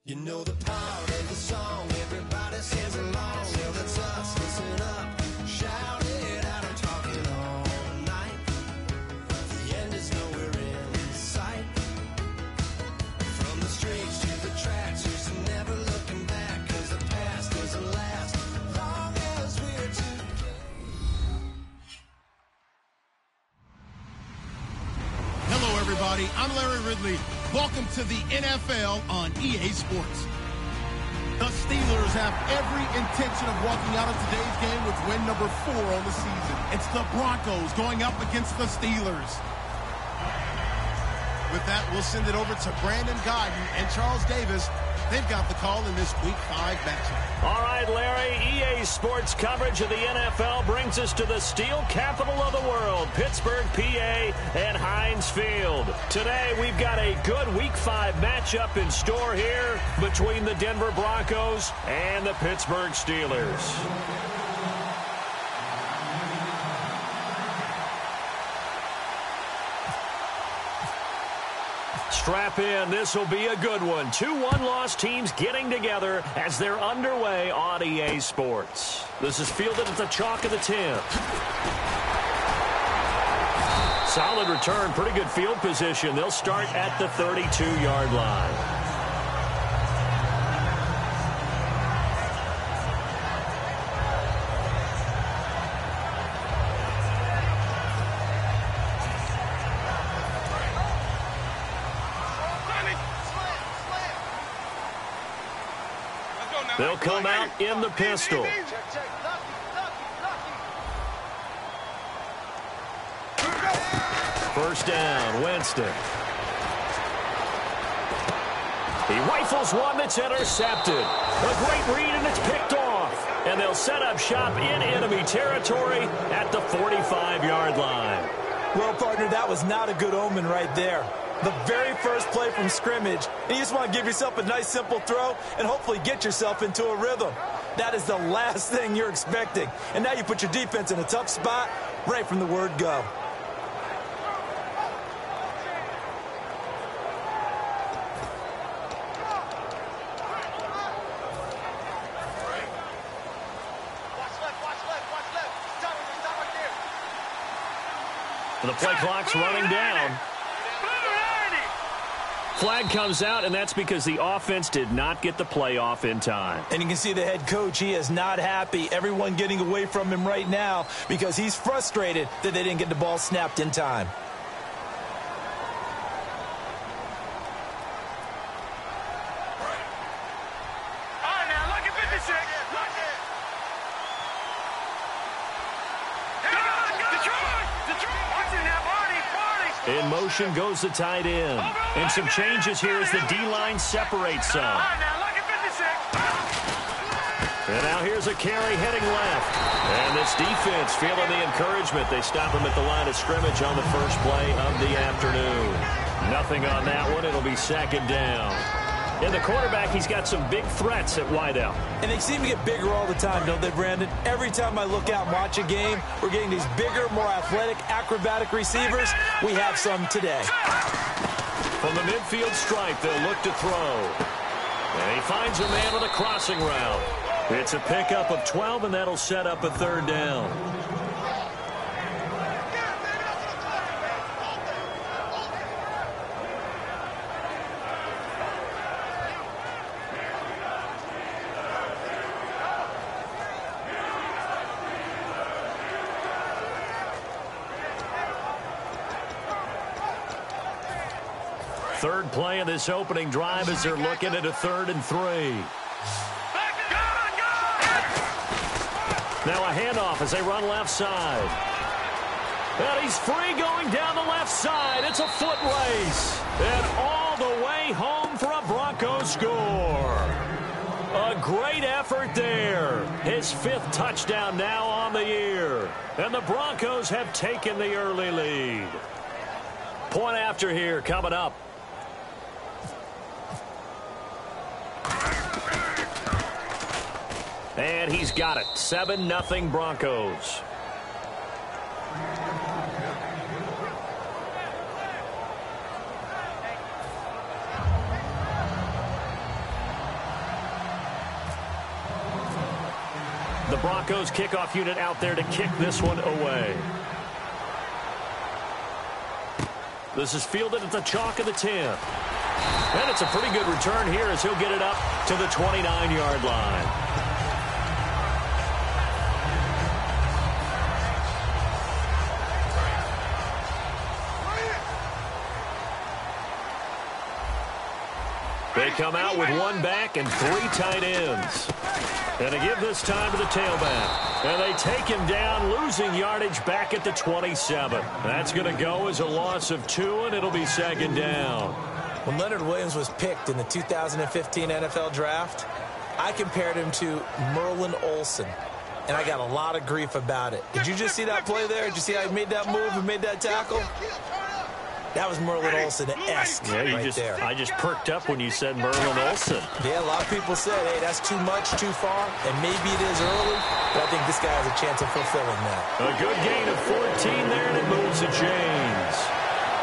You know the power of the song, everybody sings along. Well, that's us, listen up, shout it out, I'm talking all night. The end is nowhere in sight. From the streets to the tracks, here's to never looking back, cause the past doesn't last long as we're together. Hello, everybody. I'm Larry Ridley. Welcome to the NFL on EA Sports. The Steelers have every intention of walking out of today's game with win number 4 on the season. It's the Broncos going up against the Steelers. With that, we'll send it over to Brandon Guyton and Charles Davis. They've got the call in this Week 5 matchup. All right, Larry, EA Sports coverage of the NFL brings us to the steel capital of the world, Pittsburgh, PA, and Heinz Field. Today, we've got a good Week 5 matchup in store here between the Denver Broncos and the Pittsburgh Steelers. Strap in. This will be a good one. 2 one-loss teams getting together as they're underway on EA Sports. This is fielded at the chalk of the 10. Solid return. Pretty good field position. They'll start at the 32-yard line. They'll come out in the pistol. First down, Winston. He rifles one that's intercepted. A great read, and it's picked off. And they'll set up shop in enemy territory at the 45-yard line. Well, partner, that was not a good omen right there. The very first play from scrimmage, and you just want to give yourself a nice, simple throw and hopefully get yourself into a rhythm. That is the last thing you're expecting. And now you put your defense in a tough spot right from the word go. The play clock's running down. Flag comes out, and that's because the offense did not get the play off in time. And you can see the head coach, he is not happy. Everyone getting away from him right now because he's frustrated that they didn't get the ball snapped in time. In motion goes the tight end. And some changes here as the D-line separates some. And now here's a carry heading left. And this defense feeling the encouragement. They stop him at the line of scrimmage on the first play of the afternoon. Nothing on that one. It'll be second down. In the quarterback, he's got some big threats at wideout. And they seem to get bigger all the time, don't they, Brandon? Every time I look out and watch a game, we're getting these bigger, more athletic, acrobatic receivers. We have some today. From the midfield stripe, they'll look to throw. And he finds a man with a crossing route. It's a pickup of 12, and that'll set up a third down. Third play of this opening drive as they're looking at a 3rd and 3. Now a handoff as they run left side. And he's free going down the left side. It's a foot race. And all the way home for a Broncos score. A great effort there. His 5th touchdown now on the year. And the Broncos have taken the early lead. Point after here coming up. And he's got it. 7-0 Broncos. Broncos kickoff unit out there to kick this one away. This is fielded at the chalk of the 10. And it's a pretty good return here as he'll get it up to the 29-yard line. They come out with one back and three tight ends. And they give this time to the tailback. And they take him down, losing yardage back at the 27. That's going to go as a loss of 2, and it'll be second down. When Leonard Williams was picked in the 2015 NFL Draft, I compared him to Merlin Olsen, and I got a lot of grief about it. Did you just see that play there? Did you see how he made that move and made that tackle? That was Merlin Olsen-esque right there. I just perked up when you said Merlin Olsen. Yeah, a lot of people said, hey, that's too much, too far, and maybe it is early, but I think this guy has a chance of fulfilling that. A good gain of 14 there, and it moves to James.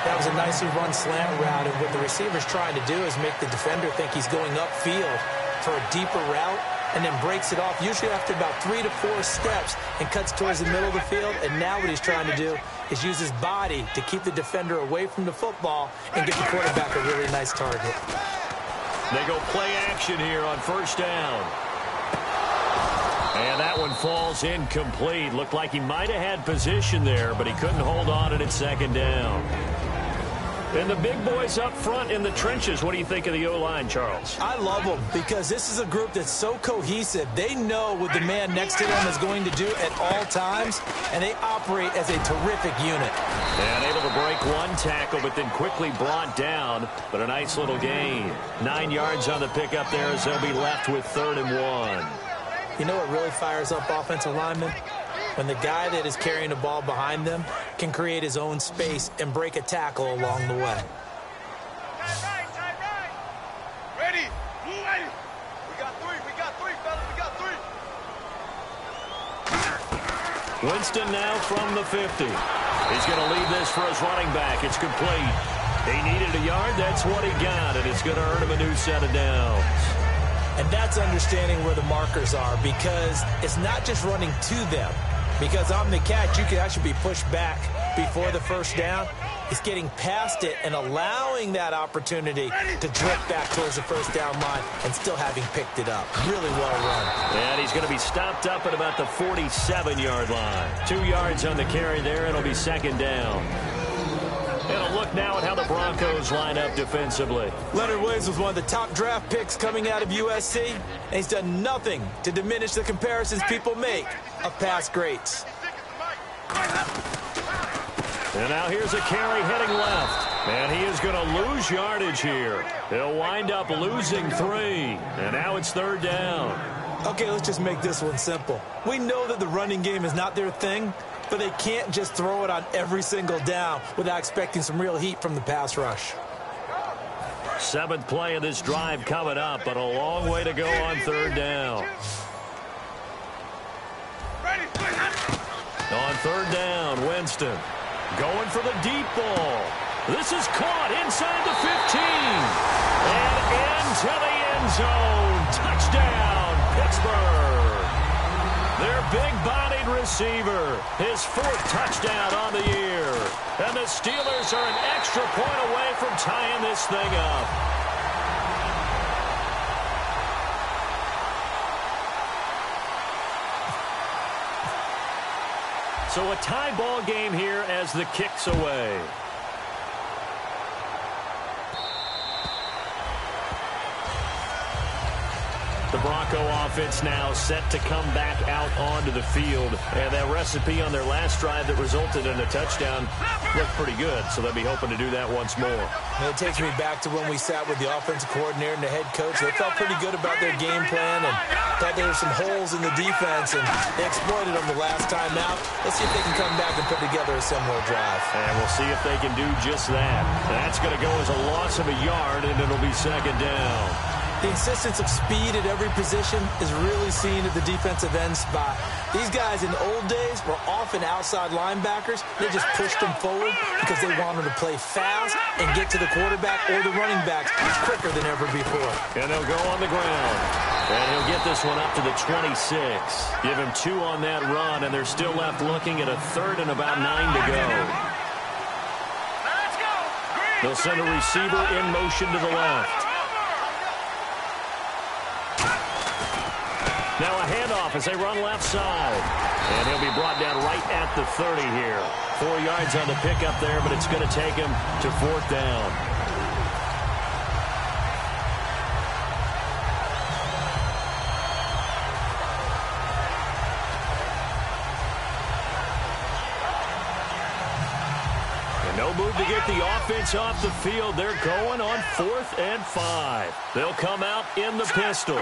That was a nicely run slant route, and what the receiver's trying to do is make the defender think he's going upfield for a deeper route, and then breaks it off, usually after about 3 to 4 steps, and cuts towards the middle of the field. And now what he's trying to do is use his body to keep the defender away from the football and get the quarterback a really nice target. They go play action here on first down. And that one falls incomplete. Looked like he might have had position there, but he couldn't hold on, and it's second down. And the big boys up front in the trenches. What do you think of the O-line, Charles? I love them because this is a group that's so cohesive. They know what the man next to them is going to do at all times, and they operate as a terrific unit. And able to break one tackle, but then quickly brought down. But a nice little gain. 9 yards on the pickup there as they'll be left with 3rd and 1. You know what really fires up offensive linemen? When the guy that is carrying the ball behind them can create his own space and break a tackle along the way. Ready? Ready? We got three, fellas. We got 3. Winston now from the 50. He's going to lead this for his running back. It's complete. He needed a yard. That's what he got, and it's going to earn him a new set of downs. And that's understanding where the markers are, because it's not just running to them. Because on the catch, you can actually be pushed back before the first down. It's getting past it and allowing that opportunity to drift back towards the first down line and still having picked it up. Really well run. And he's going to be stopped up at about the 47-yard line. 2 yards on the carry there. It'll be second down. And a look now at how the Broncos line up defensively. Leonard Williams was one of the top draft picks coming out of USC, and he's done nothing to diminish the comparisons people make of past greats. And now here's a carry heading left. And he is going to lose yardage here. He'll wind up losing 3. And now it's 3rd down. Okay, let's just make this one simple. We know that the running game is not their thing, but they can't just throw it on every single down without expecting some real heat from the pass rush. 7th play of this drive coming up, but a long way to go on 3rd down. On 3rd down, Winston going for the deep ball. This is caught inside the 15. And into the end zone. Touchdown, Pittsburgh. Their big-bodied receiver, his 4th touchdown on the year. And the Steelers are an extra point away from tying this thing up. So a tie ball game here as the kick's away. The Bronco offense now set to come back out onto the field. And that recipe on their last drive that resulted in a touchdown looked pretty good, so they'll be hoping to do that once more. And it takes me back to when we sat with the offensive coordinator and the head coach. They felt pretty good about their game plan and thought there were some holes in the defense, and they exploited them the last time out. Let's see if they can come back and put together a similar drive. And we'll see if they can do just that. That's going to go as a loss of a yard, and it'll be second down. The insistence of speed at every position is really seen at the defensive end spot. These guys in the old days were often outside linebackers. They just pushed them forward because they wanted to play fast and get to the quarterback or the running backs quicker than ever before. And they'll go on the ground. And he'll get this one up to the 26. Give him 2 on that run, and they're still left looking at a third and about 9 to go. They'll send a receiver in motion to the left. Now a handoff as they run left side. And he'll be brought down right at the 30 here. 4 yards on the pickup there, but it's going to take him to 4th down. And no move to get the offense off the field. They're going on 4th and 5. They'll come out in the pistol.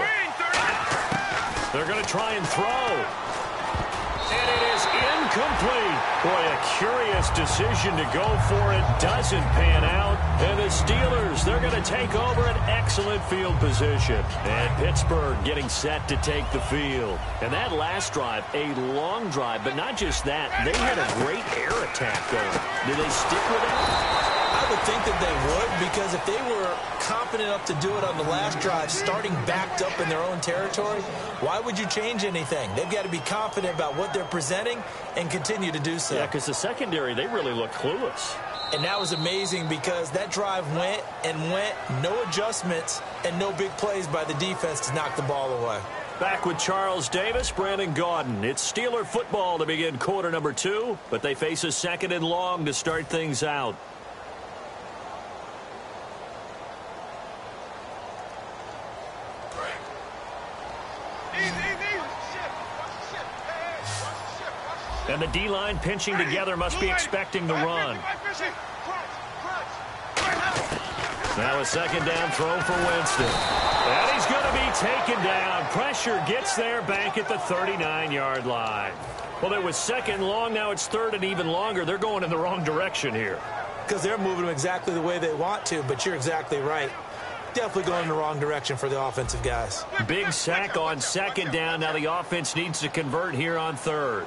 They're going to try and throw. And it is incomplete. Boy, a curious decision to go for it. Doesn't pan out. And the Steelers, they're going to take over an excellent field position. And Pittsburgh getting set to take the field. And that last drive, a long drive. But not just that, they had a great air attack going. Do they stick with it? I would think that they would, because if they were confident enough to do it on the last drive, starting backed up in their own territory, why would you change anything? They've got to be confident about what they're presenting and continue to do so. Yeah, because the secondary, they really look clueless. And that was amazing because that drive went and went, no adjustments and no big plays by the defense to knock the ball away. Back with Charles Davis, Brandon Gaudin. It's Steeler football to begin quarter number 2, but they face a 2nd and long to start things out. And the D-line pinching together must be expecting the run. Now a 2nd down throw for Winston. And he's going to be taken down. Pressure gets there back at the 39-yard line. Well, it was 2nd long. Now it's 3rd and even longer. They're going in the wrong direction here. Because they're moving them exactly the way they want to, but you're exactly right. Definitely going in the wrong direction for the offensive guys. Big sack on 2nd down. Now the offense needs to convert here on 3rd.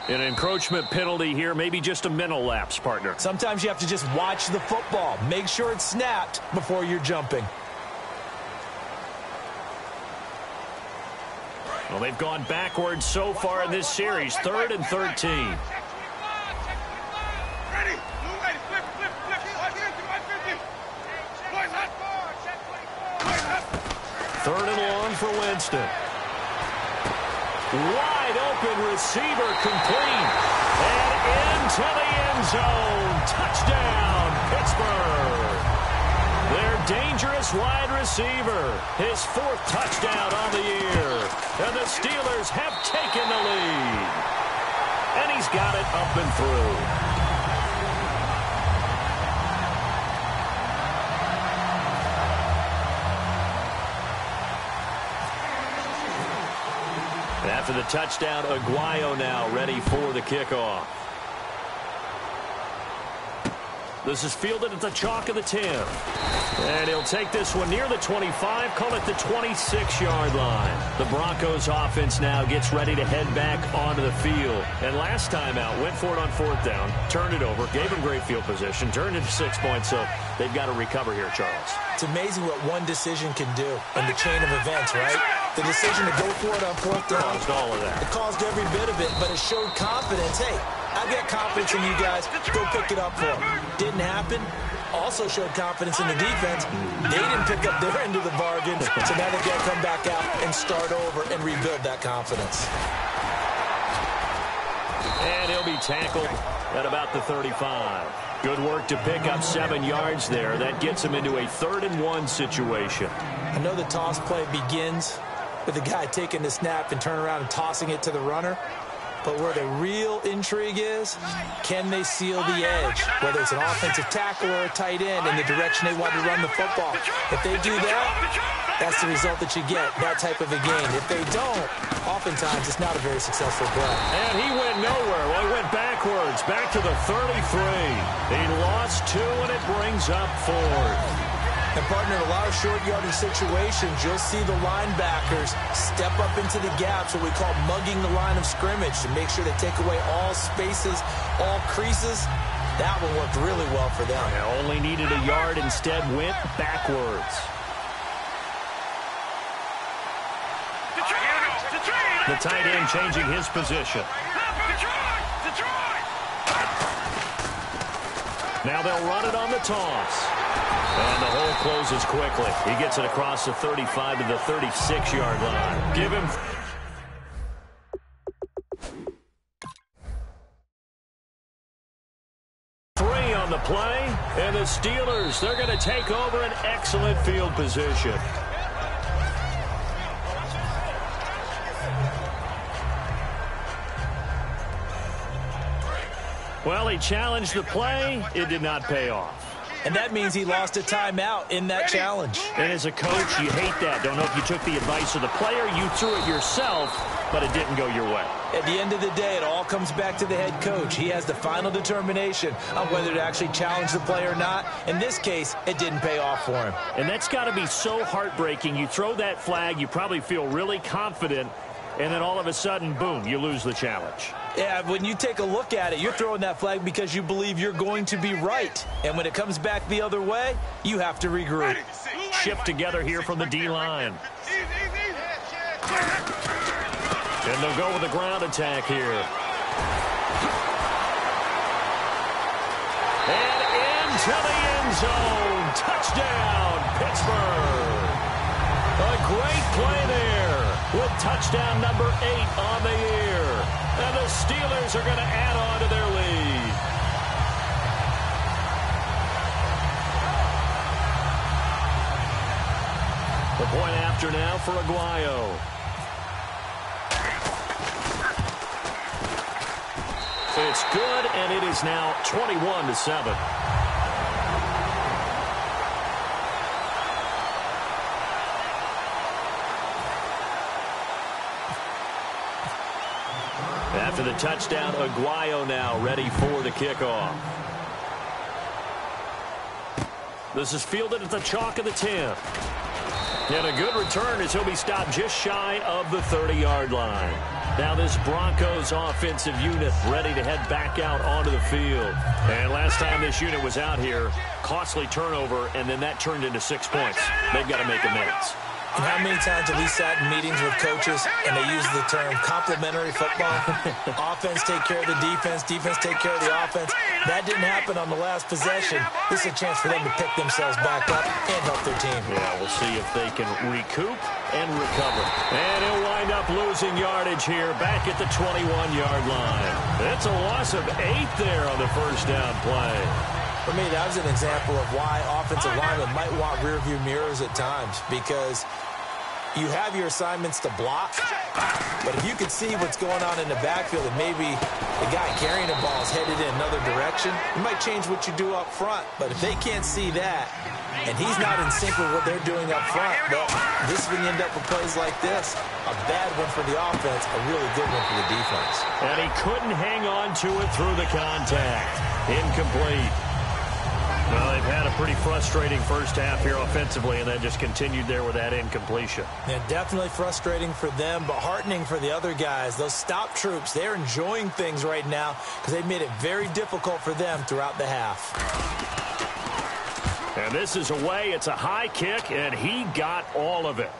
An encroachment penalty here, maybe just a mental lapse, partner. Sometimes you have to just watch the football. Make sure it's snapped before you're jumping. Well, they've gone backwards so far in this series. 3rd and 13. 3rd and long for Winston. Wide open receiver complete. And into the end zone. Touchdown, Pittsburgh. Their dangerous wide receiver. His 4th touchdown on the year. And the Steelers have taken the lead. And he's got it up and through. After the touchdown, Aguayo now ready for the kickoff. This is fielded at the chalk of the 10. And he'll take this one near the 25, call it the 26-yard line. The Broncos offense now gets ready to head back onto the field. And last time out, went for it on 4th down, turned it over, gave him great field position, turned it to 6 points, so they've got to recover here, Charles. It's amazing what one decision can do in the chain of events, right? The decision to go for it on 4th down. Caused all of that. It caused every bit of it, but it showed confidence. Hey, I've got confidence in you guys. Go pick it up for them. Didn't happen. Also showed confidence in the defense. They didn't pick up their end of the bargain, so now they've got to come back out and start over and rebuild that confidence. And he'll be tackled at about the 35. Good work to pick up 7 yards there. That gets him into a 3rd and 1 situation. I know the toss play begins with the guy taking the snap and turning around and tossing it to the runner. But where the real intrigue is, can they seal the edge? Whether it's an offensive tackle or a tight end in the direction they want to run the football. If they do that, That's the result that you get, that type of a gain. If they don't, oftentimes it's not a very successful play. And he went nowhere. Well, he went backwards, back to the 33. He lost 2, and it brings up 4th. And, partner, in a lot of short yardage situations, you'll see the linebackers step up into the gaps, what we call mugging the line of scrimmage, to make sure to take away all spaces, all creases. That one worked really well for them. They only needed a yard, instead went backwards. The tight end changing his position. Now they'll run it on the toss. And the hole closes quickly. He gets it across the 35 to the 36-yard line. Give him... on the play, and the Steelers, they're going to take over an excellent field position. Well, he challenged the play. It did not pay off. And that means he lost a timeout in that challenge. And as a coach, you hate that. Don't know if you took the advice of the player. You threw it yourself, but it didn't go your way. At the end of the day, it all comes back to the head coach. He has the final determination on whether to actually challenge the play or not. In this case, it didn't pay off for him. And that's got to be so heartbreaking. You throw that flag, you probably feel really confident, and then all of a sudden, boom, you lose the challenge. Yeah, when you take a look at it, you're throwing that flag because you believe you're going to be right. And when it comes back the other way, you have to regroup. Shift together here from the D-line. And they'll go with the ground attack here. And into the end zone. Touchdown, Pittsburgh. A great play there with touchdown number 8 on the year. And the Steelers are going to add on to their lead. The point after now for Aguayo. It's good, and it is now 21-7. After the touchdown, Aguayo now ready for the kickoff. This is fielded at the chalk of the 10. And a good return as he'll be stopped just shy of the 30-yard line. Now this Broncos offensive unit ready to head back out onto the field. And last time this unit was out here, costly turnover, and then that turned into 6 points. They've got to make amends. And how many times have we sat in meetings with coaches and they use the term complementary football? Offense take care of the defense, defense take care of the offense. That didn't happen on the last possession. This is a chance for them to pick themselves back up and help their team. Yeah, we'll see if they can recoup and recover. And he'll wind up losing yardage here back at the 21-yard line. It's a loss of 8 there on the first down play. For me, that was an example of why offensive linemen might want rearview mirrors at times, because you have your assignments to block, but if you can see what's going on in the backfield and maybe the guy carrying the ball is headed in another direction, you might change what you do up front. But if they can't see that and he's not in sync with what they're doing up front, well, this is when you end up with plays like this. A bad one for the offense, a really good one for the defense. And he couldn't hang on to it through the contact. Incomplete. Well, they've had a pretty frustrating first half here offensively, and then just continued there with that incompletion. Yeah, definitely frustrating for them, but heartening for the other guys. Those stop troops, they're enjoying things right now because they've made it very difficult for them throughout the half. And this is away. It's a high kick, and he got all of it.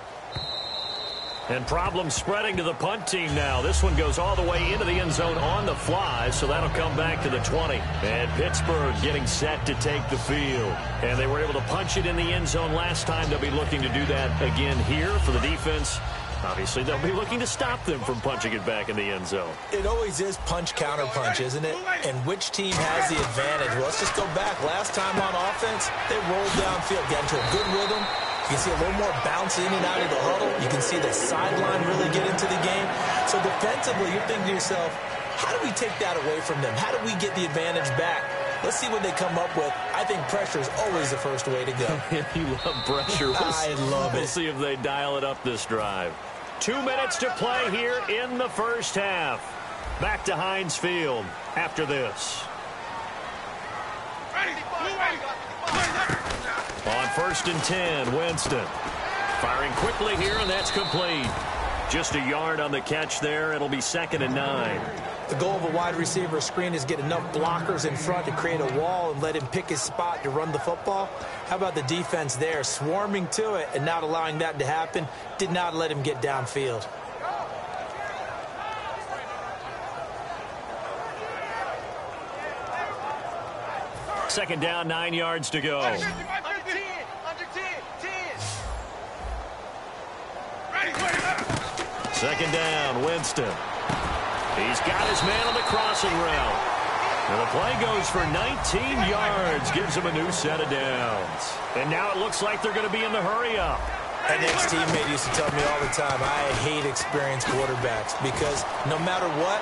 And problems spreading to the punt team now. This one goes all the way into the end zone on the fly, so that'll come back to the 20. And Pittsburgh getting set to take the field. And they were able to punch it in the end zone last time. They'll be looking to do that again here for the defense. Obviously, they'll be looking to stop them from punching it back in the end zone. It always is punch-counter-punch, isn't it? And which team has the advantage? Well, let's just go back. Last time on offense, they rolled downfield, got into a good rhythm. You can see a little more bounce in and out of the huddle. You can see the sideline really get into the game. So defensively, you're thinking to yourself, how do we take that away from them? How do we get the advantage back? Let's see what they come up with. I think pressure is always the first way to go. You love pressure. I love it. We'll see if they dial it up this drive. 2 minutes to play here in the first half. Back to Heinz Field after this. On 1st and 10, Winston. Firing quickly here, and that's complete. Just a yard on the catch there. It'll be 2nd and 9. The goal of a wide receiver screen is get enough blockers in front to create a wall and let him pick his spot to run the football. How about the defense there, swarming to it and not allowing that to happen? Did not let him get downfield. Second down, 9 yards to go. Under 10, 10. Second down, Winston. He's got his man on the crossing route. And the play goes for 19 yards, gives him a new set of downs. And now it looks like they're going to be in the hurry-up. An ex-teammate used to tell me all the time, I hate experienced quarterbacks because no matter what,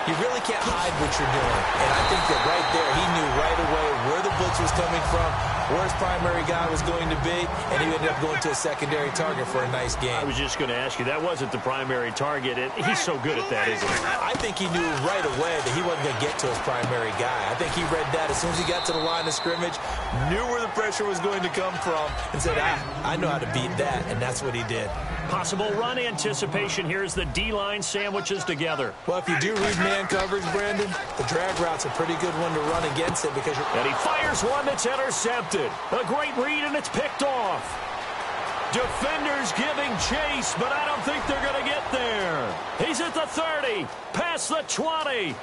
you really can't hide what you're doing. And I think that right there, he knew right away where the blitz was coming from, where his primary guy was going to be, and he ended up going to a secondary target for a nice game. I was just going to ask you, that wasn't the primary target, and he's so good at that, isn't he? I think he knew right away that he wasn't going to get to his primary guy. I think he read that as soon as he got to the line of scrimmage, knew where the pressure was going to come from, and said, I know how to beat that, and that's what he did. Possible run anticipation here as the D-line sandwiches together. Well, if you do read man coverage, Brandon, the drag route's a pretty good one to run against it because you're... And he fires one that's intercepted. A great read, and it's picked off. Defenders giving chase, but I don't think they're going to get there. He's at the 30, past the 20.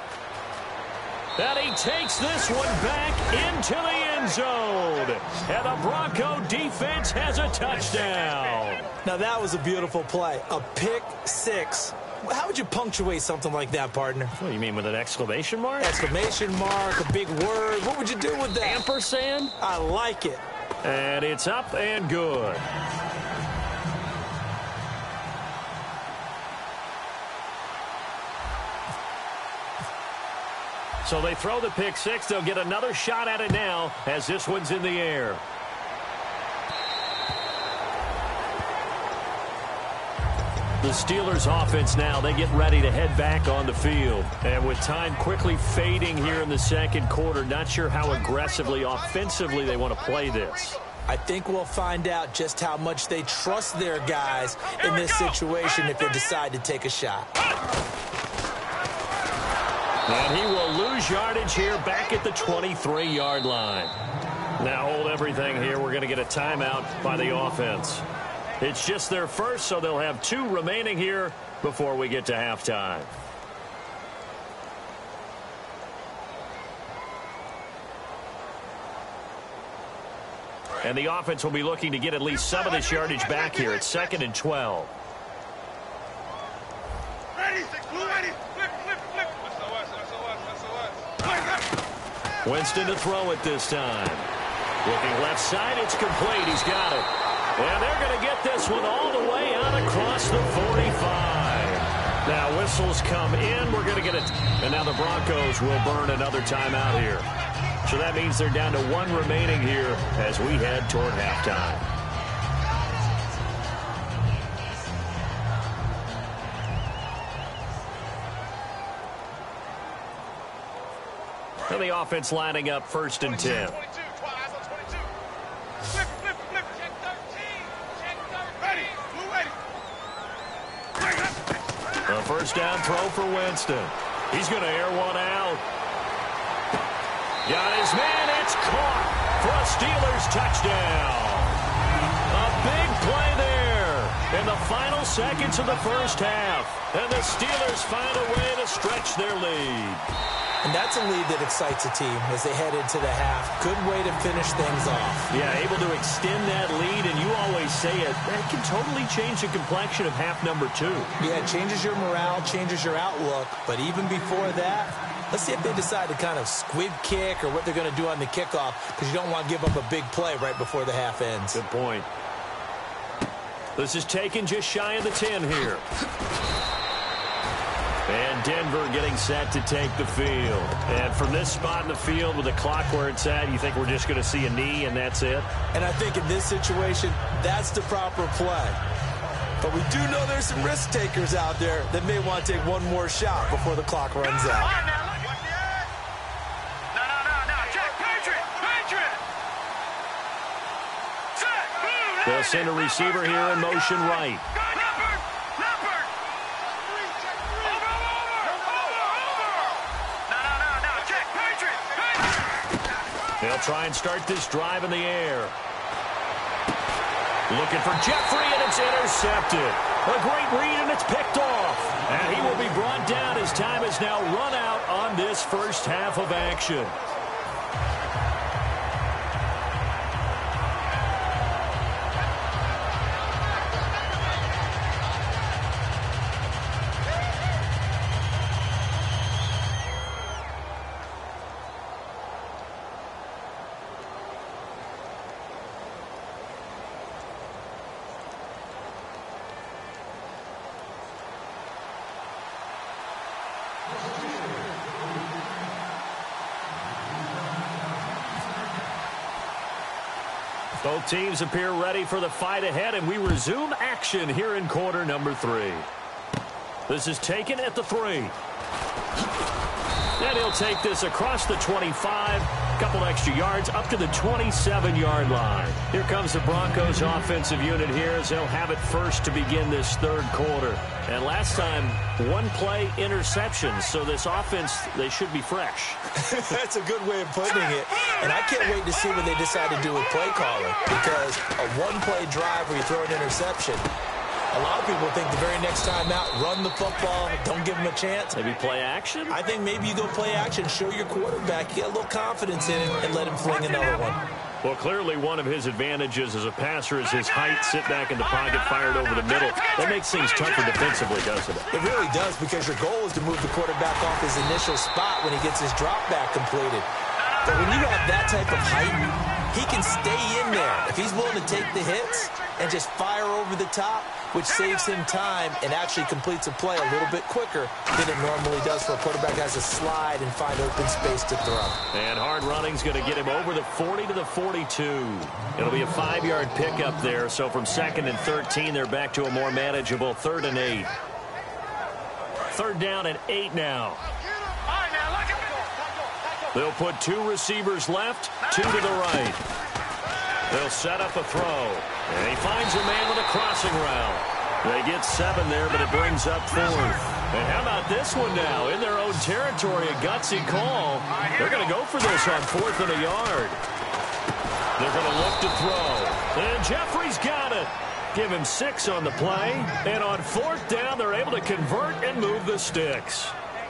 And he takes this one back into the end zone. And the Bronco defense has a touchdown. Now, that was a beautiful play. A pick six. How would you punctuate something like that, partner? What do you mean, with an exclamation mark? Exclamation mark, a big word. What would you do with that? Ampersand? I like it. And it's up and good. So they throw the pick six. They'll get another shot at it now as this one's in the air. The Steelers offense now, they get ready to head back on the field. And with time quickly fading here in the second quarter, not sure how aggressively, offensively they want to play this. I think we'll find out just how much they trust their guys in this situation if they decide to take a shot. And he will lose yardage here back at the 23-yard line. Now hold everything here. We're going to get a timeout by the offense. It's just their first, so they'll have 2 remaining here before we get to halftime. And the offense will be looking to get at least some of this yardage back here. It's 2nd and 12. Ready, flip. Winston to throw it this time. Looking left side, it's complete. He's got it. And they're going to get this one all the way out across the 45. Now whistles come in. We're going to get it. And now the Broncos will burn another timeout here. So that means they're down to 1 remaining here as we head toward halftime. And the offense lining up 1st and 10. A first down throw for Winston. He's going to air one out. Got his man. It's caught for a Steelers touchdown. A big play there in the final seconds of the first half. And the Steelers find a way to stretch their lead. And that's a lead that excites a team as they head into the half. Good way to finish things off. Yeah, able to extend that lead, and you always say it, that can totally change the complexion of half number 2. Yeah, it changes your morale, changes your outlook. But even before that, let's see if they decide to kind of squib kick or what they're going to do on the kickoff, because you don't want to give up a big play right before the half ends. Good point. This is taken just shy of the 10 here. And Denver getting set to take the field. And from this spot in the field with the clock where it's at, you think we're just going to see a knee and that's it? And I think in this situation, that's the proper play. But we do know there's some risk takers out there that may want to take one more shot before the clock runs out. They'll send a receiver here in motion right. They'll try and start this drive in the air. Looking for Jeffrey, and it's intercepted. A great read, and it's picked off. And he will be brought down as time is now run out on this first half of action. Both teams appear ready for the fight ahead, and we resume action here in quarter number 3. This is taken at the 3. And he'll take this across the 25, couple extra yards up to the 27-yard line. Here comes the Broncos offensive unit here as they'll have it first to begin this third quarter. And last time, one play interception, so this offense, they should be fresh. That's a good way of putting it. And I can't wait to see what they decide to do with play calling, because a one-play drive where you throw an interception, a lot of people think the very next time out, run the football, don't give them a chance. Maybe play action? I think maybe you go play action, show your quarterback, get a little confidence in him, and let him fling another one. Well, clearly one of his advantages as a passer is his height, sit back in the pocket, fired over the middle. That makes things tougher defensively, doesn't it? It really does, because your goal is to move the quarterback off his initial spot when he gets his drop back completed. But when you have that type of height, he can stay in there. If he's willing to take the hits and just fire over the top, which saves him time and actually completes a play a little bit quicker than it normally does for a quarterback has to slide and find open space to throw. And hard running's going to get him over the 40 to the 42. It'll be a 5-yard pickup there, so from 2nd and 13, they're back to a more manageable 3rd and 8. 3rd down and 8 now. They'll put 2 receivers left, 2 to the right. They'll set up a throw. And he finds a man with a crossing route. They get 7 there, but it brings up 4th. And how about this one now? In their own territory, a gutsy call. They're going to go for this on 4th and a yard. They're going to look to throw. And Jeffrey's got it. Give him 6 on the play. And on 4th down, they're able to convert and move the sticks.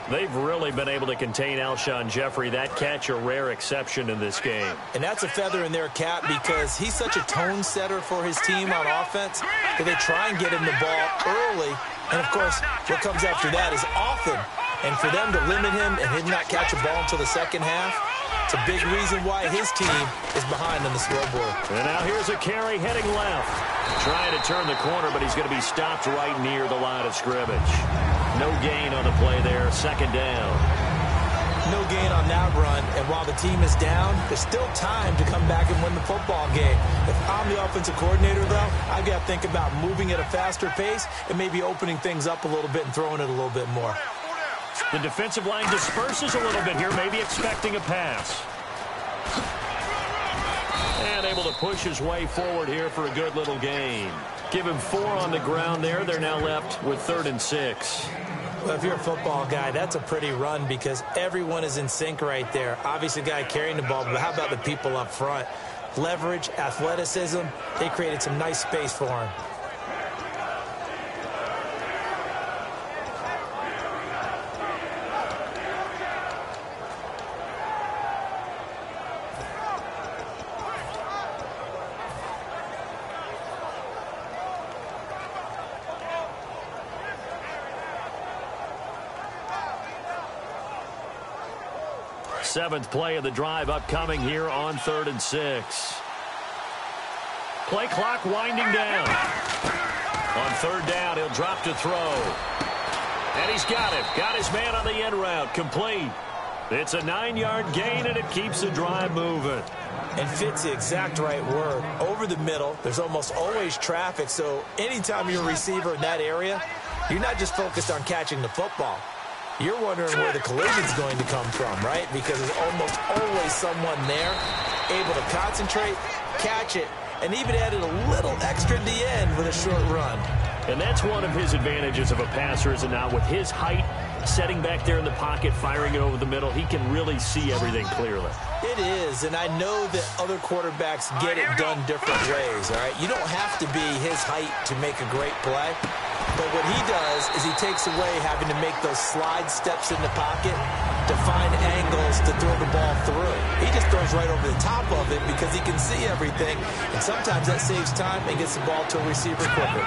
They've really been able to contain Alshon Jeffrey. That catch a rare exception in this game. And that's a feather in their cap, because he's such a tone setter for his team on offense that they try and get him the ball early. And, of course, what comes after that is often. And for them to limit him and him not catch a ball until the second half, it's a big reason why his team is behind on the scoreboard. And now here's a carry heading left. Trying to turn the corner, but he's going to be stopped right near the line of scrimmage. No gain on the play there, 2nd down. No gain on that run, and while the team is down, there's still time to come back and win the football game. If I'm the offensive coordinator, though, I've got to think about moving at a faster pace and maybe opening things up a little bit and throwing it a little bit more. The defensive line disperses a little bit here, maybe expecting a pass. And able to push his way forward here for a good little gain. Give him 4 on the ground there. They're now left with 3rd and 6. Well, if you're a football guy, that's a pretty run, because everyone is in sync right there. Obviously, the guy carrying the ball, but how about the people up front? Leverage, athleticism, they created some nice space for him. Seventh play of the drive upcoming here on 3rd and 6. Play clock winding down. On 3rd down, he'll drop to throw. And he's got him. Got his man on the end route. Complete. It's a 9-yard gain, and it keeps the drive moving. And fits the exact right word. Over the middle, there's almost always traffic, so anytime you're a receiver in that area, you're not just focused on catching the football. You're wondering where the collision's going to come from, right? Because there's almost always someone there able to concentrate, catch it, and even added a little extra at the end with a short run. And that's one of his advantages of a passer, is it not? With his height, setting back there in the pocket, firing it over the middle, he can really see everything clearly. It is, and I know that other quarterbacks get it done different ways, all right? You don't have to be his height to make a great play. But what he does is he takes away having to make those slide steps in the pocket to find angles to throw the ball through. He just throws right over the top of it because he can see everything, and sometimes that saves time and gets the ball to a receiver quicker.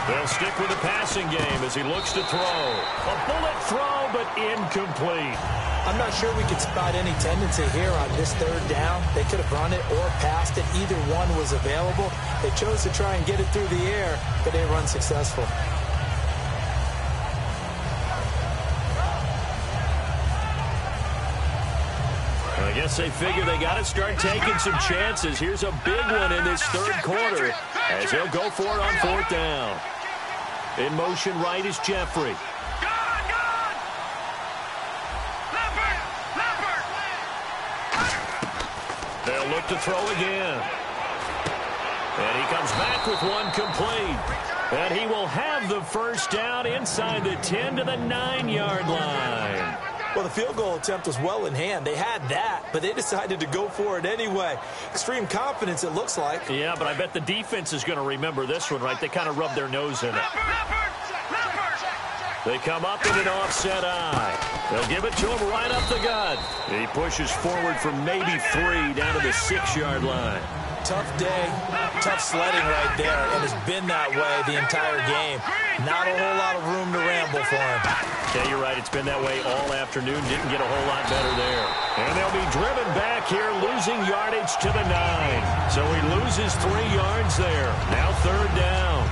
They'll stick with the passing game as he looks to throw. A bullet throw, but incomplete. I'm not sure we could spot any tendency here on this third down. They could have run it or passed it. Either one was available. They chose to try and get it through the air, but they run successful. I guess they figure they got to start taking some chances. Here's a big one in this third quarter as he'll go for it on fourth down. In motion right is Jeffrey. They'll look to throw again. And he comes back with one complete. And he will have the first down inside the 10 to the 9-yard line. Well, the field goal attempt was well in hand. They had that, but they decided to go for it anyway. Extreme confidence, it looks like. Yeah, but I bet the defense is going to remember this one, right? They kind of rubbed their nose in it. They come up in an offset eye. They'll give it to him right up the gut. He pushes forward for maybe 3 down to the 6-yard line. Tough day, tough sledding right there, and it's been that way the entire game. Not a whole lot of room to ramble for him. Yeah, you're right. It's been that way all afternoon. Didn't get a whole lot better there. And they'll be driven back here, losing yardage to the 9. So he loses 3 yards there. Now third down.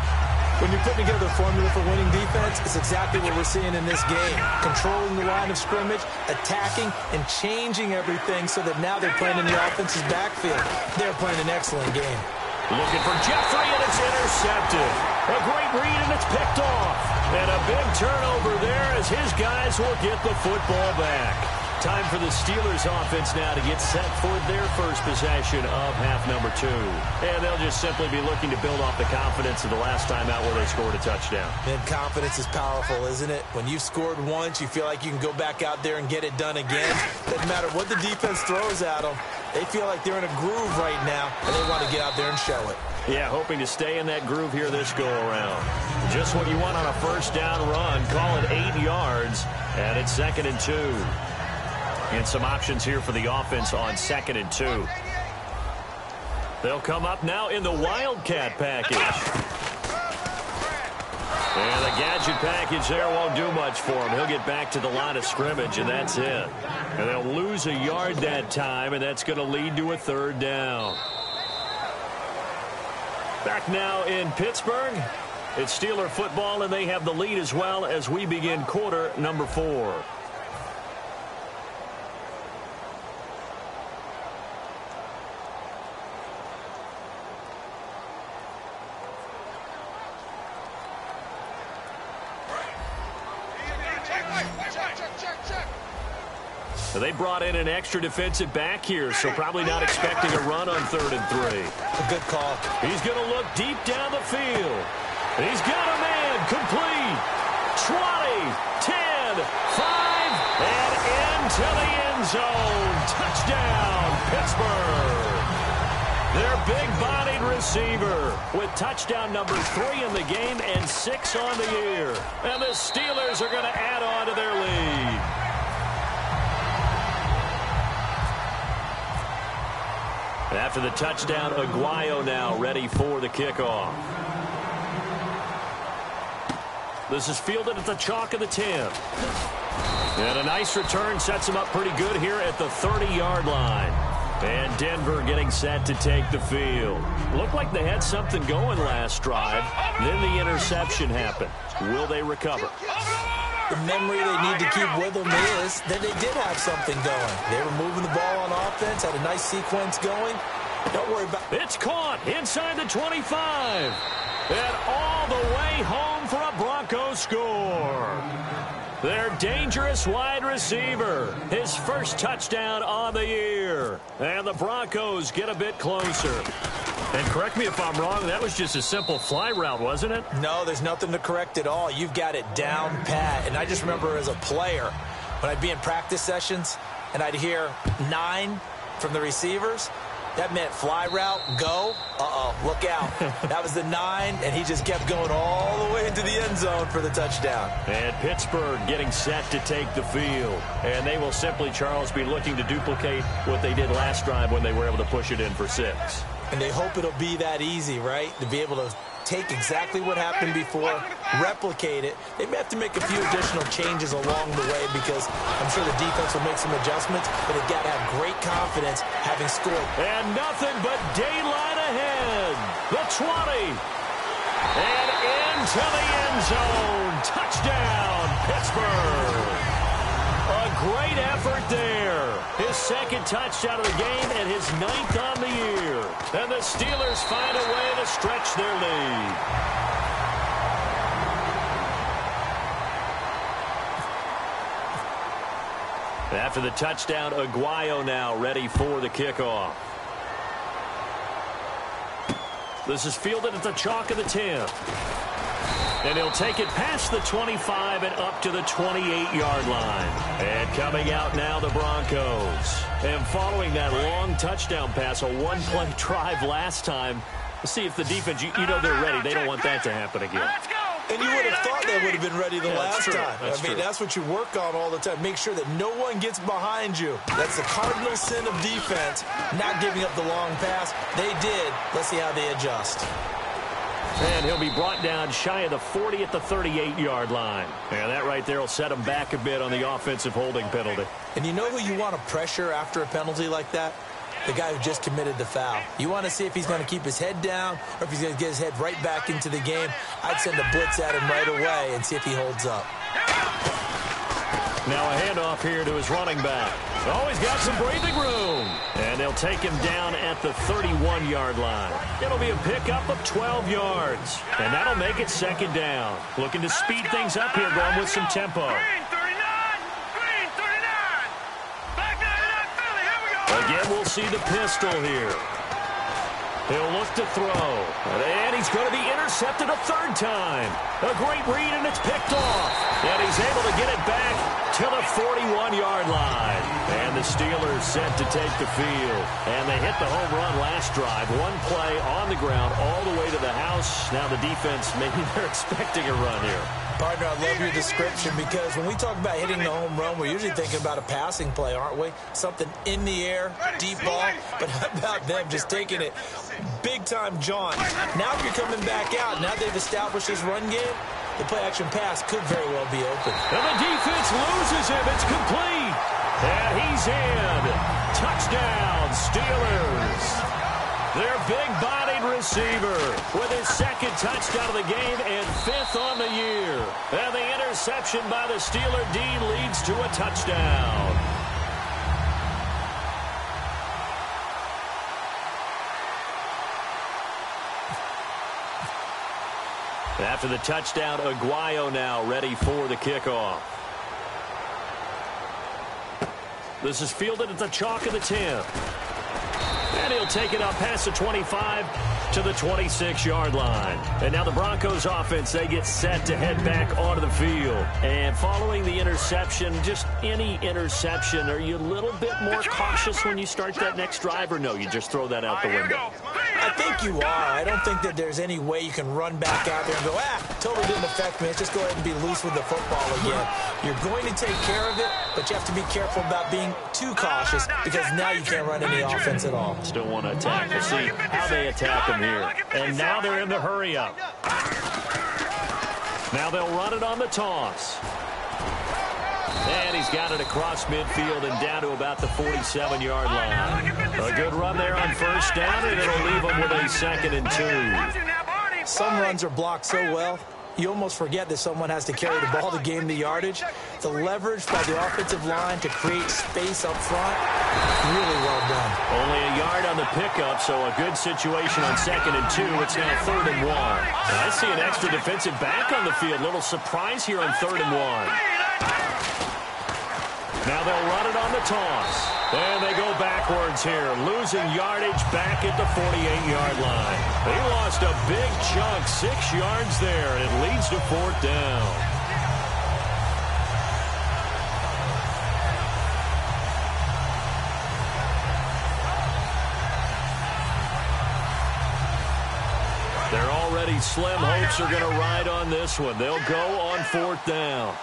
When you're putting together a formula for winning defense, it's exactly what we're seeing in this game. Controlling the line of scrimmage, attacking, and changing everything so that now they're playing in the offense's backfield. They're playing an excellent game. Looking for Jeffrey, and it's intercepted. A great read, and it's picked off. And a big turnover there as his guys will get the football back. Time for the Steelers offense now to get set for their first possession of half number 2. And they'll just simply be looking to build off the confidence of the last time out where they scored a touchdown. And confidence is powerful, isn't it? When you've scored once, you feel like you can go back out there and get it done again. Doesn't matter what the defense throws at them. They feel like they're in a groove right now, and they want to get out there and show it. Yeah, hoping to stay in that groove here this go-around. Just what you want on a first down run. Call it 8 yards, and it's 2nd and 2. And some options here for the offense on 2nd and 2. They'll come up now in the Wildcat package. And the gadget package there won't do much for him. He'll get back to the line of scrimmage, and that's it. And they'll lose a yard that time, and that's going to lead to a third down. Back now in Pittsburgh. It's Steeler football, and they have the lead as well as we begin quarter number 4. They brought in an extra defensive back here, so probably not expecting a run on 3rd and 3. A good call. He's going to look deep down the field. He's got a man complete. 20, 10, 5, and into the end zone. Touchdown, Pittsburgh. Their big-bodied receiver with touchdown number 3 in the game and 6 on the year. And the Steelers are going to add on to their lead. After the touchdown, Aguayo now ready for the kickoff. This is fielded at the chalk of the 10. And a nice return sets him up pretty good here at the 30-yard line. And Denver getting set to take the field. Looked like they had something going last drive. Then the interception happened. Will they recover? The memory they need to keep with them is that they did have something going. They were moving the ball on offense, had a nice sequence going. Don't worry about it. It's caught inside the 25. And all the way home for a Broncos score. Their dangerous wide receiver. His first touchdown on the year. And the Broncos get a bit closer. And correct me if I'm wrong, that was just a simple fly route, wasn't it? No, there's nothing to correct at all. You've got it down pat. And I just remember as a player, when I'd be in practice sessions and I'd hear 9 from the receivers, that meant fly route, go. Uh-oh, look out. That was the 9, and he just kept going all the way into the end zone for the touchdown. And Pittsburgh getting set to take the field. And they will simply, Charles, be looking to duplicate what they did last drive when they were able to push it in for 6. And they hope it'll be that easy, right? To be able to take exactly what happened before, replicate it. They may have to make a few additional changes along the way because I'm sure the defense will make some adjustments, but they've got to have great confidence having scored. And nothing but daylight ahead. The 20. And into the end zone. Touchdown, Pittsburgh. A great effort there. His second touchdown of the game and his 9th on the year. And the Steelers find a way to stretch their lead. After the touchdown, Aguayo now ready for the kickoff. This is fielded at the chalk of the 10. And he'll take it past the 25 and up to the 28-yard line. And coming out now, the Broncos. And following that long touchdown pass, a one-play drive last time, let's see if the defense, you know they're ready. They don't want that to happen again. And you would have thought they would have been ready the last time. I mean, that's what you work on all the time. Make sure that no one gets behind you. That's the cardinal sin of defense, not giving up the long pass. They did. Let's see how they adjust. And he'll be brought down shy of the 40 at the 38-yard line. And that right there will set him back a bit on the offensive holding penalty. And you know who you want to pressure after a penalty like that? The guy who just committed the foul. You want to see if he's going to keep his head down or if he's going to get his head right back into the game. I'd send a blitz at him right away and see if he holds up. Now a handoff here to his running back. Oh, he's got some breathing room. And they'll take him down at the 31-yard line. It'll be a pickup of 12 yards. And that'll make it second down. Looking to speed things up here, going with some tempo. Again, we'll see the pistol here. He'll look to throw. And he's going to be intercepted a third time. A great read, and it's picked off. And he's able to get it back to the 41-yard line. And the Steelers set to take the field. And they hit the home run last drive. One play on the ground all the way to the house. Now the defense, maybe they're expecting a run here. Partner, I love your description because when we talk about hitting the home run, we're usually thinking about a passing play, aren't we? Something in the air, deep ball. But how about them just taking it big-time jaunt? Now if you're coming back out, now they've established this run game, the play-action pass could very well be open. And the defense loses him. It's complete. And he's in. Touchdown, Steelers. Their big-bodied receiver with his second touchdown of the game and 5th on the year. And the interception by the Steeler D leads to a touchdown. After the touchdown, Aguayo now ready for the kickoff. This is fielded at the chalk of the 10. And he'll take it up past the 25 to the 26-yard line. And now the Broncos offense, they get set to head back onto the field. And following the interception, just any interception, are you a little bit more cautious when you start that next drive, or no, you just throw that out the window? I think you are. I don't think that there's any way you can run back out there and go, totally didn't affect me. Let's just go ahead and be loose with the football again. You're going to take care of it, but you have to be careful about being too cautious because now you can't run any offense at all. Still want to attack. We'll see how they attack him here. And now they're in the hurry-up. Now they'll run it on the toss. And he's got it across midfield and down to about the 47-yard line. A good run there on first down, and it'll leave him with a 2nd and 2. Some runs are blocked so well, you almost forget that someone has to carry the ball to gain the yardage. The leverage by the offensive line to create space up front, really well done. Only a yard on the pickup, so a good situation on 2nd and 2. It's now 3rd and 1. I see an extra defensive back on the field. Little surprise here on 3rd and 1. Now they'll run it on the toss. And they go backwards here, losing yardage back at the 48-yard line. They lost a big chunk, 6 yards there, and it leads to 4th down. Their already slim hopes are going to ride on this one. They'll go on 4th down.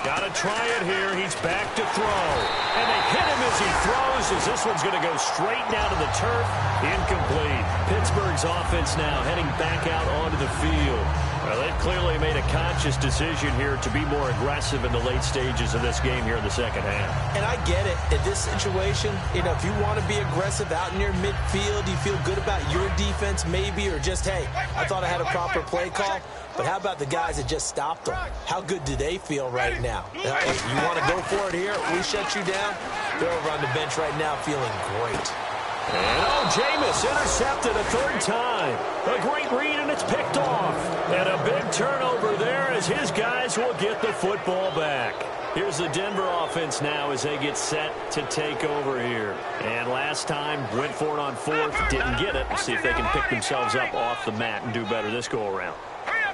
Got to try it here. He's back to throw. And they hit him as he throws, as this one's going to go straight down to the turf. Incomplete. Pittsburgh's offense now heading back out onto the field. Well, they've clearly made a conscious decision here to be more aggressive in the late stages of this game here in the second half. And I get it. In this situation, if you want to be aggressive out near midfield, you feel good about your defense maybe, or just, hey, I thought I had a proper play call. But how about the guys that just stopped them? How good do they feel right now? Hey, you want to go for it here? We shut you down? They're over on the bench right now feeling great. And Jameis intercepted a 3rd time. A great read, and it's picked off. And a big turnover there as his guys will get the football back. Here's the Denver offense now as they get set to take over here. And last time, went for it on 4th, didn't get it. Let's see if they can pick themselves up off the mat and do better this go-around.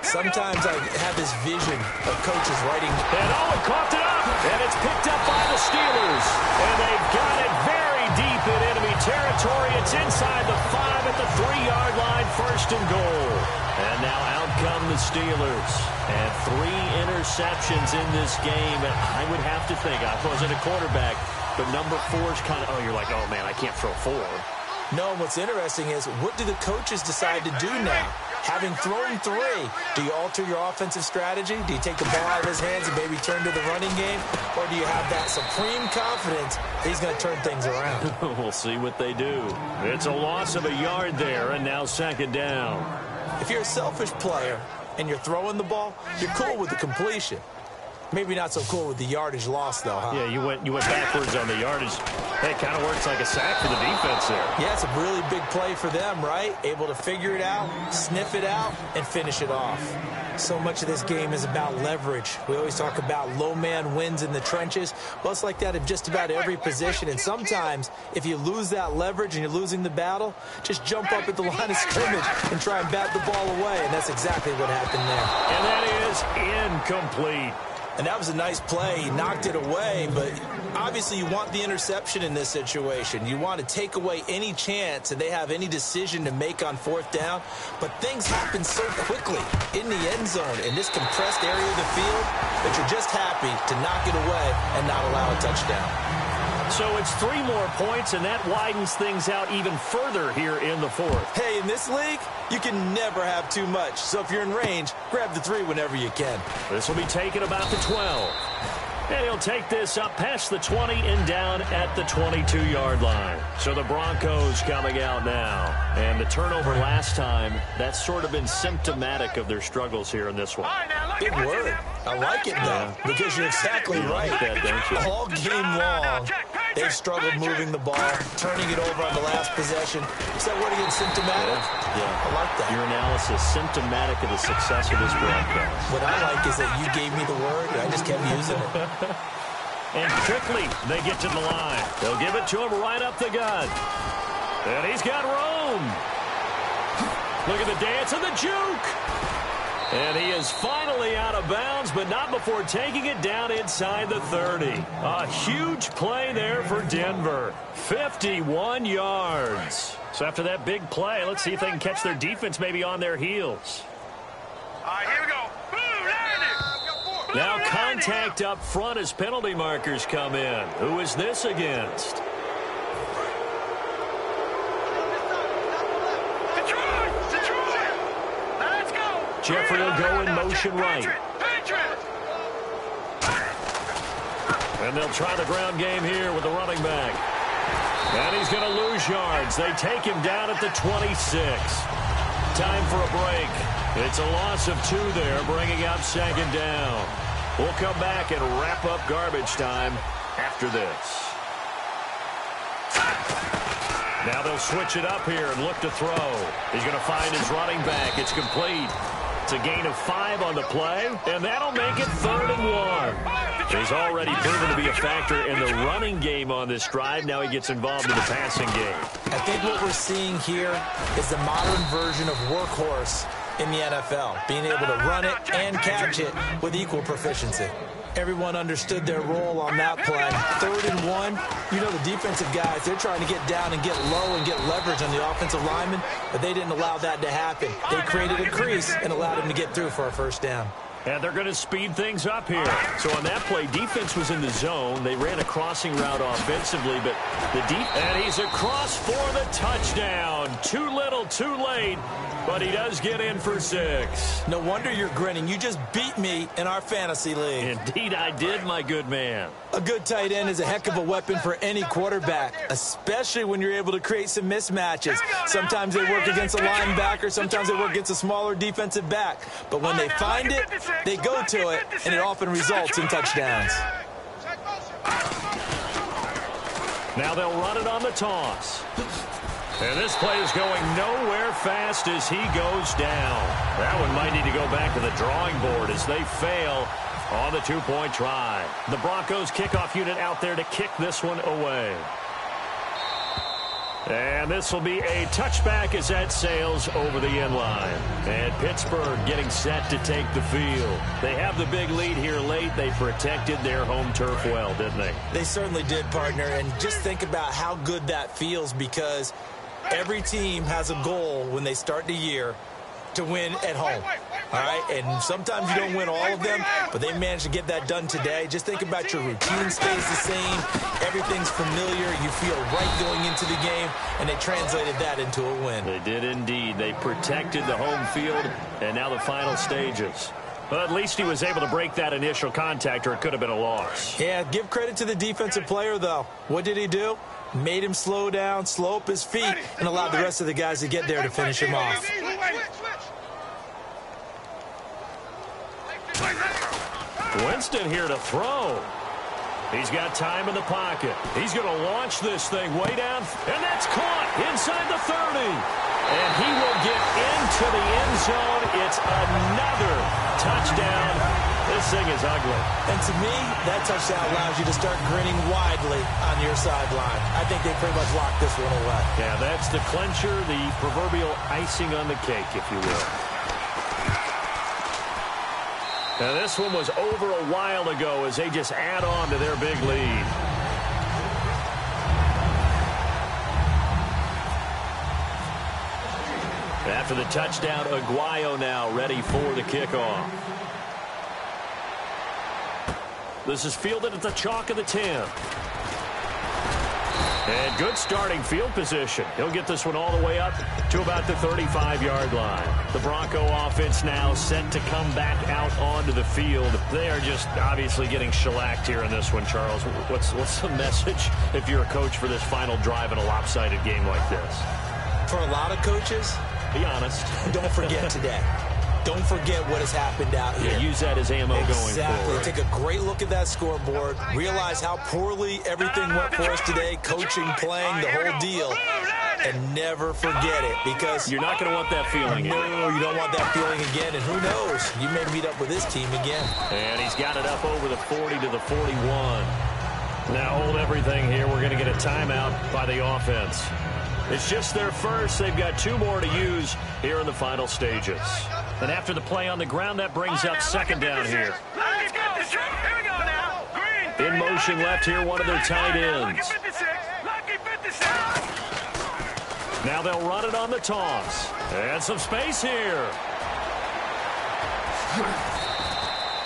Sometimes I have this vision of coaches writing. And Owen coughed it up. And it's picked up by the Steelers. And they've got it very deep in enemy territory. It's inside the 5 at the 3-yard line, 1st and goal. And now out come the Steelers. And 3 interceptions in this game. And I would have to think, I wasn't a quarterback, but number 4 is kind of, you're like, oh, man, I can't throw 4. No, what's interesting is, what do the coaches decide to do now? Having thrown 3, do you alter your offensive strategy? Do you take the ball out of his hands and maybe turn to the running game? Or do you have that supreme confidence he's going to turn things around? We'll see what they do. It's a loss of a yard there, and now 2nd down. If you're a selfish player and you're throwing the ball, you're cool with the completion. Maybe not so cool with the yardage loss, though, huh? Yeah, you went backwards on the yardage. It kind of works like a sack for the defense there. Yeah, it's a really big play for them, right? Able to figure it out, sniff it out, and finish it off. So much of this game is about leverage. We always talk about low man wins in the trenches. Well, it's like that in just about every position. And sometimes, if you lose that leverage and you're losing the battle, just jump up at the line of scrimmage and try and bat the ball away. And that's exactly what happened there. And that is incomplete. And that was a nice play. He knocked it away, but obviously you want the interception in this situation. You want to take away any chance that they have any decision to make on 4th down. But things happen so quickly in the end zone in this compressed area of the field that you're just happy to knock it away and not allow a touchdown. So it's 3 more points, and that widens things out even further here in the 4th. Hey, in this league, you can never have too much. So if you're in range, grab the 3 whenever you can. This will be taken about the 12. And he'll take this up past the 20 and down at the 22-yard line. So the Broncos coming out now. And the turnover last time, that's sort of been symptomatic of their struggles here in this one. Big word. I like it, though, because you're exactly right. That, don't you? All game long, they've struggled moving the ball, turning it over on the last possession. Is that word again, symptomatic? Yeah. I like that. Your analysis, symptomatic of the success of this broadcast. What I like is that you gave me the word, and I just kept using it. And quickly, they get to the line. They'll give it to him right up the gut. And he's got room. Look at the dance and the juke. And he is finally out of bounds, but not before taking it down inside the 30. A huge play there for Denver. 51 yards. So after that big play, let's see if they can catch their defense maybe on their heels. All right, here we go. Blue landing. Now contact up front as penalty markers come in. Who is this against? Detroit! Let's go! Jeffrey will go in motion right. And they'll try the ground game here with the running back. And he's going to lose yards. They take him down at the 26. Time for a break. It's a loss of 2 there, bringing up 2nd down. We'll come back and wrap up garbage time after this. Now they'll switch it up here and look to throw. He's going to find his running back. It's complete. It's a gain of 5 on the play, and that'll make it 3rd and 1. He's already proven to be a factor in the running game on this drive. Now he gets involved in the passing game. I think what we're seeing here is the modern version of workhorse in the NFL, being able to run it and catch it with equal proficiency. Everyone understood their role on that play. 3rd and 1, you know the defensive guys, they're trying to get down and get low and get leverage on the offensive lineman, but they didn't allow that to happen. They created a crease and allowed him to get through for a 1st down. And they're going to speed things up here. So on that play, defense was in the zone. They ran a crossing route offensively, but and he's across for the touchdown. Too little, too late, but he does get in for 6. No wonder you're grinning. You just beat me in our fantasy league. Indeed, I did, my good man. A good tight end is a heck of a weapon for any quarterback, especially when you're able to create some mismatches. Sometimes they work against a linebacker, sometimes they work against a smaller defensive back. But when they find it, they go to it, and it often results in touchdowns. Now they'll run it on the toss. And this play is going nowhere fast as he goes down. That one might need to go back to the drawing board as they fail on the 2-point try. The Broncos kickoff unit out there to kick this one away. And this will be a touchback as that sails over the end line. And Pittsburgh getting set to take the field. They have the big lead here late. They protected their home turf well, didn't they? They certainly did, partner. And just think about how good that feels, because every team has a goal when they start the year to win at home. All right, and sometimes you don't win all of them, but they managed to get that done today. Just think about your routine stays the same. Everything's familiar. You feel right going into the game, and they translated that into a win. They did indeed. They protected the home field, and now the final stages. But at least he was able to break that initial contact, or it could have been a loss. Yeah, give credit to the defensive player, though. What did he do? Made him slow down, slow up his feet, and allowed the rest of the guys to get there to finish him off. Winston here to throw. He's got time in the pocket. He's going to launch this thing way down, and that's caught inside the 30. And he will get into the end zone. It's another touchdown. This thing is ugly. And to me, that touchdown allows you to start grinning widely on your sideline. I think they pretty much locked this one away. Yeah, that's the clincher, the proverbial icing on the cake, if you will. Now, this one was over a while ago as they just add on to their big lead. After the touchdown, Aguayo now ready for the kickoff. This is fielded at the chalk of the 10. And good starting field position. He'll get this one all the way up to about the 35-yard line. The Bronco offense now set to come back out onto the field. They are just obviously getting shellacked here in this one, Charles. What's the message if you're a coach for this final drive in a lopsided game like this? For a lot of coaches, be honest. Don't forget today. Don't forget what has happened out here. Yeah, use that as ammo going forward. Exactly. Take a great look at that scoreboard. Realize how poorly everything went for us today. Coaching, playing, the whole deal. And never forget it, because you're not going to want that feeling again. No, you don't want that feeling again. And who knows? You may meet up with this team again. And he's got it up over the 40 to the 41. Now hold everything here. We're going to get a timeout by the offense. It's just their first. They've got 2 more to use here in the final stages. And after the play on the ground, that brings up 2nd down here. In motion left here, one of their tight ends. Now they'll run it on the toss. And some space here.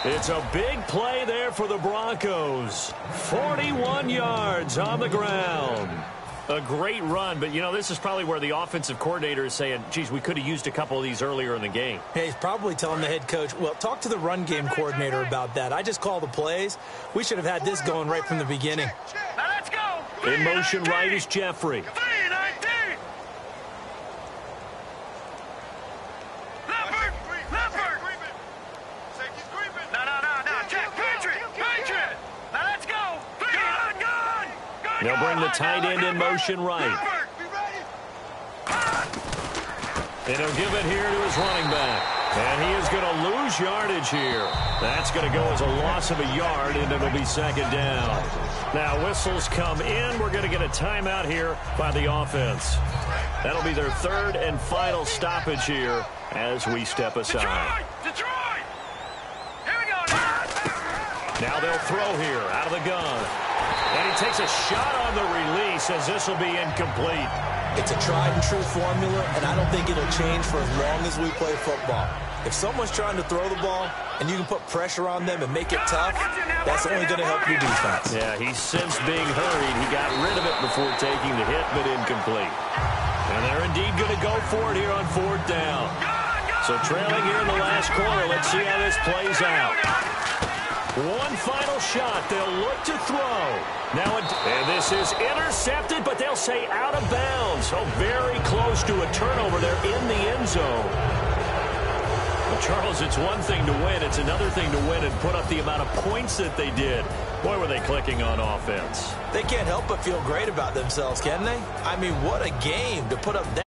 It's a big play there for the Broncos. 41 yards on the ground. A great run, but, you know, this is probably where the offensive coordinator is saying, geez, we could have used a couple of these earlier in the game. Hey, he's probably telling the head coach, well, talk to the run game coordinator about that. I just call the plays. We should have had this going right from the beginning. Now let's go. In motion right is Jeffrey. 3-19. Leopard. Safety's creeping. No. Jack, Patriot. Now let's go. Gun. They'll bring the tight end in motion right. Leopard, be ready. And he'll give it here to his running back. And he is going to lose yardage here. That's going to go as a loss of a yard, and it'll be second down. Now, whistles come in. We're going to get a timeout here by the offense. That'll be their third and final stoppage here as we step aside. Detroit. Here we go now. Now they'll throw here out of the gun. And he takes a shot on the release as this will be incomplete. It's a tried-and-true formula, and I don't think it'll change for as long as we play football. If someone's trying to throw the ball and you can put pressure on them and make it tough, that's only going to help your defense. Yeah, he sensed being hurried. He got rid of it before taking the hit, but incomplete. And they're indeed going to go for it here on fourth down. So trailing here in the last quarter, let's see how this plays out. One final shot. They'll look to throw. Now, and this is intercepted, but they'll say out of bounds. So very close to a turnover there in the end zone. Well, Charles, it's one thing to win. It's another thing to win and put up the amount of points that they did. Boy, were they clicking on offense. They can't help but feel great about themselves, can they? I mean, what a game to put up that.